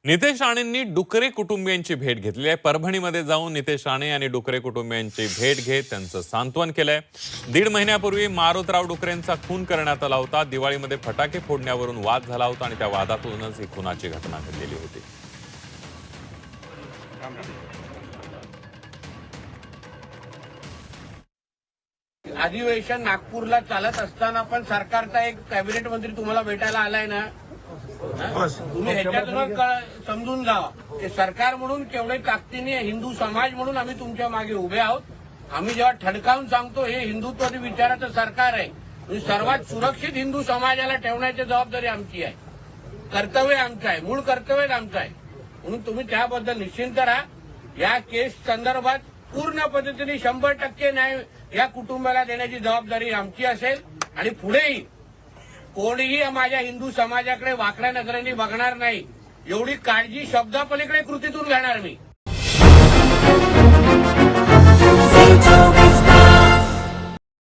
नितेश राणेंनी डुकरे कुटुंबियांची भेट घेतली आहे। परभणीमध्ये जाऊन नितेश राणे यांनी डुकरे कुटुंबियांची भेट घेत त्यांचं सांत्वन केलंय। 1.5 महिन्यापूर्वी मारोतराव डुकरेंचा खून करण्यात आला होता। दिवाळीमध्ये फटाके फोडण्यावरून वाद झाला होता आणि त्या वादातूनच ही खुनाची घटना घडलेली होती। अधिवेशन नागपूरला चालत असताना पण सरकारचा एक कॅबिनेट मंत्री तुम्हाला भेटायला आलाय ना, तुम्ही ह्याच्यातूनच समजून जावा की सरकार म्हणून केवढे ताकदीने हिंदू समाज म्हणून आम्ही तुमच्या मागे उभे आहोत। आम्ही जेव्हा ठणकावून सांगतो हे हिंदुत्वादी विचाराचं सरकार आहे, म्हणजे सर्वात सुरक्षित हिंदू समाजाला ठेवण्याची जबाबदारी आमची आहे, कर्तव्य आमचं आहे, मूळ कर्तव्य आमचं आहे। म्हणून तुम्ही त्याबद्दल निश्चिंत राहा। या केस संदर्भात पूर्ण पद्धतीने 100% न्याय या कुटुंबाला देण्याची जबाबदारी आमची असेल आणि पुढेही कोणीही माझ्या हिंदू समाजाकडे वाकड्या नजरेने बघणार नाही, एवढी काळजी शब्दापलीकडे कृतीतून घेणार मी।